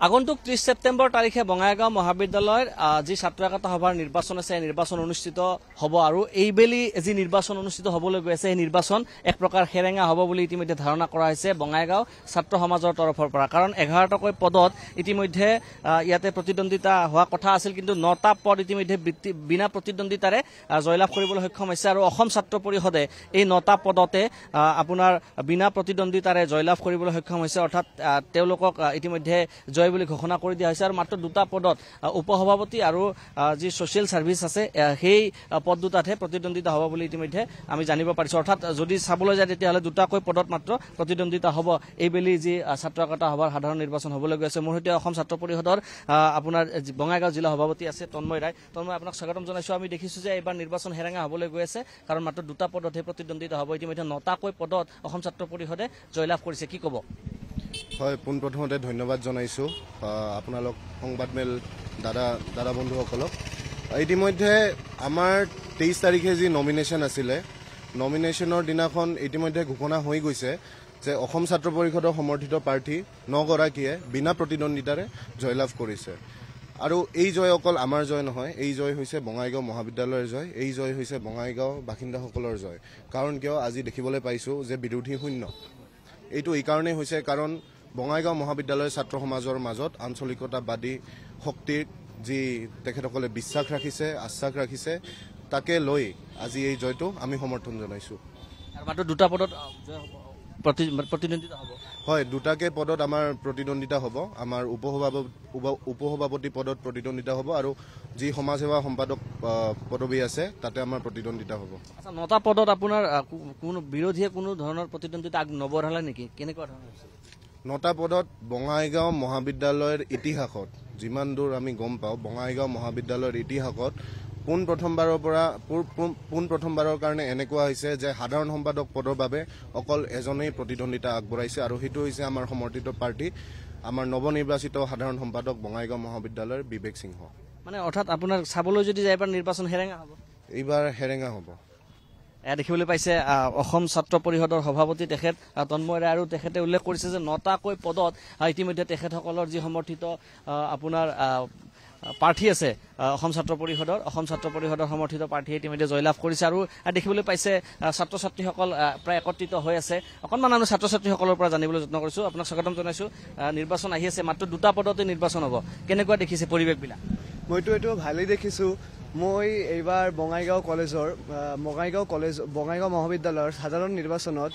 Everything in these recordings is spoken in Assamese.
আগন্তুক 30 সেপ্টেম্বৰ তাৰিখে বঙাইগাঁও মহাবিদ্যালয়ৰ যি ছাত্ৰ একতা সভাৰ নিৰ্বাচন আছে নিৰ্বাচন অনুষ্ঠিত হ'ব আৰু এইবেলি যি নিৰ্বাচন অনুষ্ঠিত হ'বলৈ গৈ আছে এই নিৰ্বাচন এক প্ৰকাৰ হেৰেঙা হ'ব বুলি ইতিমধ্যে ধাৰণা কৰা হৈছে বঙাইগাঁও ছাত্ৰ সমাজৰ তৰফৰ পৰা কাৰণ 11টাকৈ পদত ইতিমধ্যে ইয়াতে প্ৰতিদ্বন্দ্বিতা হোৱা কথা আছিল কিন্তু 9টা পদ ইতিমধ্যে বিনা প্ৰতিদ্বন্দ্বিতাৰে জয়লাভ কৰিবলৈ সক্ষম হৈছে আৰু অসম ছাত্ৰ পৰিষদে এই 9টা পদতে আপোনাৰ বিনা প্ৰতিদ্বন্দ্বিতাৰে জয়লাভ কৰিবলৈ সক্ষম হৈছে অৰ্থাৎ তেওঁলোকক ইতিমধ্যে জয় বুলি ঘোষণা কৰি দিয়া হৈছে আৰু মাত্ৰ 2টা পদত উপসভাপতি আৰু যি সোশ্যাল সাৰ্ভিস আছে সেই পদ দুটাতহে প্ৰতিদ্বন্দ্বিতা হ'ব বুলি ইতিমধ্যে আমি জানিব পাৰিছো অৰ্থাৎ যদি চাবলৈ যায় তেতিয়াহ'লে 2টাকৈ পদত মাত্ৰ প্ৰতিদ্বন্দ্বিতা হ'ব এইবেলি যি ছাত্ৰ একতা সভাৰ সাধাৰণ নিৰ্বাচন হ'বলৈ গৈ আছে মোৰ সৈতে অসম ছাত্ৰ পৰিষদৰ আপোনাৰ বঙাইগাঁও জিলা সভাপতি আছে তন্ময় ৰায় তন্ময় আপোনাক স্বাগতম জনাইছো আমি দেখিছো যে এইবাৰ নিৰ্বাচন হেৰেঙা হ'বলৈ গৈ আছে কাৰণ মাত্ৰ 2টা পদতহে প্ৰতিদ্বন্দ্বিতা হ'ব ইতিমধ্যে 9টাকৈ পদত অসম ছাত্ৰ পৰিষদে জয়লাভ কৰিছে কি ক'ব হয় পোনপ্ৰথমতে ধন্যবাদ জনাইছো আপোনালোক সংবাদমেল দাদা বন্ধুসকলক ইতিমধ্যে আমাৰ 23 তাৰিখে যি নমিনেশ্যন আছিলে নমিনেশ্যনৰ দিনাখন ইতিমধ্যে ঘোষণা হৈ গৈছে যে অসম ছাত্ৰ পৰিষদৰ সমৰ্থিত প্ৰাৰ্থী 9গৰাকীয়ে বিনা প্ৰতিদ্বন্দ্বিতাৰে জয়লাভ কৰিছে আৰু এই জয় অকল আমাৰ জয় নহয় এই জয় হৈছে বঙাইগাঁও মহাবিদ্যালয়ৰ জয় এই জয় হৈছে বঙাইগাঁও বাসিন্দাসকলৰ জয় কাৰণ কিয় আজি দেখিবলৈ পাইছো যে বিৰোধী শূন্য এইটো এই কাৰণেই হৈছে কাৰণ বঙাইগাঁও মহাবিদ্যালয়ৰ ছাত্ৰ সমাজৰ মাজত আঞ্চলিকতাবাদী শক্তিৰ যি তেখেতসকলে বিশ্বাস ৰাখিছে আশ্বাস ৰাখিছে তাকে লৈ আজি এই জয়টো আমি সমৰ্থন জনাইছো আৰু মাত্ৰ 2টা পদত প্ৰতিদ্বন্দ্বিতা হ'ব হয় 2টাকে পদত আমাৰ প্ৰতিদ্বন্দ্বিতা হ'ব আমাৰ উপসভাপতি পদত প্ৰতিদ্বন্দ্বিতা হ'ব আৰু যি সমাজ সেৱা সম্পাদক পদবী আছে তাতে আমাৰ প্ৰতিদ্বন্দ্বিতা হ'ব আচ্ছা 9টা পদত আপোনাৰ কোনো বিৰোধীয়ে কোনো ধৰণৰ প্ৰতিদ্বন্দ্বিতা নবঢ়ালে নেকি কেনেকুৱা ধৰণৰ হৈছে 9টা পদত বঙাইগাঁও মহাবিদ্যালয়ৰ ইতিহাসত যিমান দূৰ আমি গম পাওঁ বঙাইগাঁও মহাবিদ্যালয়ৰ ইতিহাসত প্ৰথমবাৰৰ কাৰণে এনেকুৱা হৈছে যে সাধাৰণ সম্পাদক পদৰ বাবে অকল এজনেই প্ৰতিদ্বন্দ্বিতা আগবঢ়াইছে আৰু সেইটো হৈছে আমাৰ সমৰ্থিত প্ৰাৰ্থী আমাৰ নৱনিৰ্বাচিত সাধাৰণ সম্পাদক বঙাইগাঁও মহাবিদ্যালয়ৰ বিবেক সিংহ মানে অৰ্থাৎ আপোনাৰ চাবলৈ যদি যায় এবাৰ নিৰ্বাচন হেৰেঙা হ'ব এইবাৰ হেৰেঙা হ'ব দেখিবলৈ পাইছে অসম ছাত্ৰ পৰিষদৰ সভাপতি তেখেত তন্ময় ৰায় আৰু তেখেতে উল্লেখ কৰিছে যে 9টাকৈ পদত ইতিমধ্যে তেখেতসকলৰ যি সমৰ্থিত আপোনাৰ প্ৰাৰ্থী আছে অসম ছাত্ৰ পৰিষদৰ সমৰ্থিত প্ৰাৰ্থীয়ে ইতিমধ্যে জয়লাভ কৰিছে আৰু দেখিবলৈ পাইছে ছাত্ৰ ছাত্ৰীসকল প্ৰায় একত্ৰিত হৈ আছে অকণমান আমি ছাত্ৰ ছাত্ৰীসকলৰ পৰা জানিবলৈ যত্ন কৰিছো আপোনাক স্বাগতম জনাইছো নিৰ্বাচন আহি আছে মাত্ৰ 2টা পদতে নিৰ্বাচন হ'ব কেনেকুৱা দেখিছে পৰিৱেশবিলাক মইতো এইটো ভালেই দেখিছো মই এইবাৰ বঙাইগাঁও মহাবিদ্যালয়ৰ সাধাৰণ নিৰ্বাচনত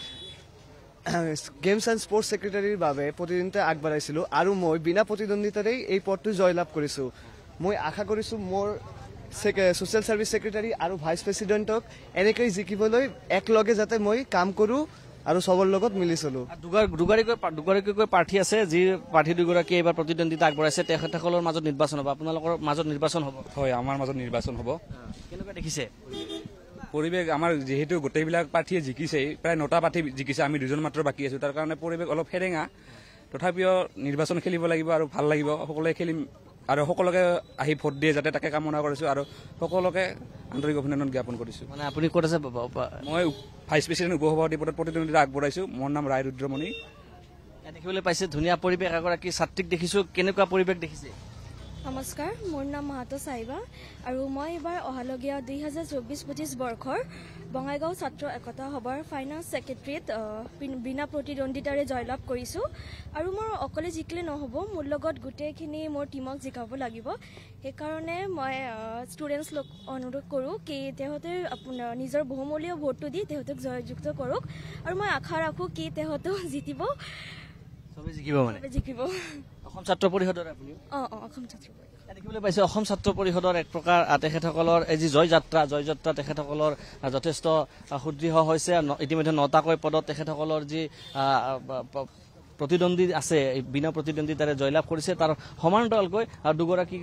গেমছ এণ্ড স্পৰ্টছ ছেক্ৰেটাৰীৰ বাবে প্ৰতিদ্বন্দ্বিতা আগবঢ়াইছিলোঁ আৰু মই বিনা প্ৰতিদ্বন্দ্বিতাৰেই এই পদটো জয়লাভ কৰিছোঁ মই আশা কৰিছোঁ মোৰ ছ'চিয়েল ছাৰ্ভিচ ছেক্ৰেটাৰী আৰু ভাইচ প্ৰেছিডেণ্টক এনেকৈ জিকিবলৈ একেলগে যাতে মই কাম কৰোঁ আৰু চবৰ লগত মিলি চলো দুগৰাকীকৈ প্ৰাৰ্থী আছে যি প্ৰাৰ্থী দুগৰাকী এইবাৰ প্ৰতিদ্বন্দ্বিতা আগবঢ়াইছে তেখেতসকলৰ মাজত নিৰ্বাচন হ'ব আপোনালোকৰ মাজত নিৰ্বাচন হ'ব হয় আমাৰ মাজত নিৰ্বাচন হ'ব কেনেকুৱা দেখিছে পৰিৱেশ আমাৰ যিহেতু গোটেইবিলাক প্ৰাৰ্থীয়ে জিকিছে প্ৰায় 9টা প্ৰাৰ্থী জিকিছে আমি 2জন মাত্ৰ বাকী আছো তাৰ কাৰণে পৰিৱেশ অলপ হেৰেঙা তথাপিও নিৰ্বাচন খেলিব লাগিব আৰু ভাল লাগিব সকলোৱে খেলিম আৰু সকলোকে আহি ভোট দিয়ে যাতে তাকে কামনা কৰিছো আৰু সকলোকে আন্তৰিক অভিনন্দন জ্ঞাপন কৰিছো মানে আপুনি ক'ত আছে মই ভাইচ প্ৰেছিডেণ্ট উপসভাপতি পদত প্ৰতিদ্বন্দ্বিতা আগবঢ়াইছো মোৰ নাম ৰায় ৰুদ্ৰমণি দেখিবলৈ পাইছে ধুনীয়া পৰিৱেশ এগৰাকী ছাত্ৰীক দেখিছো কেনেকুৱা পৰিৱেশ দেখিছে নমস্কাৰ মোৰ নাম মাহাতো চাইবা আৰু মই এবাৰ অহালগীয়া 2024-25 বৰ্ষৰ বঙাইগাঁও ছাত্ৰ একতা সভাৰ ফাইনেন্স ছেক্ৰেটাৰীত বিনা প্ৰতিদ্বন্দ্বিতাৰে জয়লাভ কৰিছোঁ আৰু মোৰ অকলে জিকিলে নহ'ব মোৰ লগত গোটেইখিনি মোৰ টীমক জিকাব লাগিব সেইকাৰণে মই ষ্টুডেণ্টছক অনুৰোধ কৰোঁ কি তেহঁতে আপোনাৰ নিজৰ বহুমূলীয় ভোটটো দি তেহঁতক জয়যুক্ত কৰক আৰু মই আশা ৰাখোঁ কি তেহঁতেও জিকিব জিকিব অসম ছাত্ৰ পৰিষদৰ আপুনি অসম ছাত্ৰ পৰিষদ দেখিবলৈ পাইছে অসম ছাত্ৰ পৰিষদৰ এক প্ৰকাৰ তেখেতসকলৰ এই যি জয়যাত্ৰা তেখেতসকলৰ যথেষ্ট সুদৃঢ় হৈছে ইতিমধ্যে 9টাকৈ পদত তেখেতসকলৰ যি প্ৰতিদ্বন্দ্বী আছে বিনা প্ৰতিদ্বন্দ্বিতাৰে জয়লাভ কৰিছে তাৰ সমান্তৰালকৈ দুগৰাকী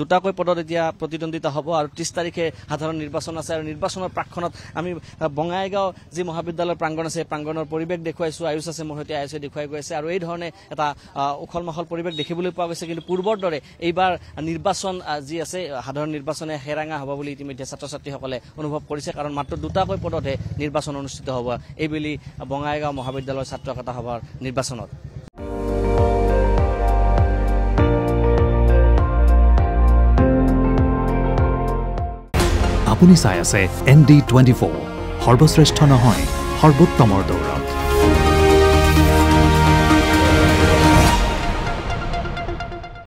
দুটাকৈ পদত এতিয়া প্ৰতিদ্বন্দ্বিতা হ'ব আৰু 30 তাৰিখে সাধাৰণ নিৰ্বাচন আছে আৰু নিৰ্বাচনৰ প্ৰাক্ষণত আমি বঙাইগাঁও যি মহাবিদ্যালয়ৰ প্ৰাংগণ আছে প্ৰাংগণৰ পৰিৱেশ দেখুৱাইছো আয়ুষ আছে মোৰ সৈতে আয়ুষে দেখুৱাই গৈ আছে আৰু এই ধৰণে এটা উখল মাখল পৰিৱেশ দেখিবলৈ পোৱা গৈছে কিন্তু পূৰ্বৰ দৰে এইবাৰ নিৰ্বাচন যি আছে সাধাৰণ নিৰ্বাচনে হেৰাঙা হ'ব বুলি ইতিমধ্যে ছাত্ৰ ছাত্ৰীসকলে অনুভৱ কৰিছে কাৰণ মাত্ৰ 2টাকৈ পদতহে নিৰ্বাচন অনুষ্ঠিত হ'ব এইবেলি বঙাইগাঁও মহাবিদ্যালয়ৰ ছাত্ৰ একতা সভাৰ নিৰ্বাচনত আপুনি চাই আছে ND24 সৰ্বশ্ৰেষ্ঠ নহয় সৰ্বোত্তমৰ দৌৰা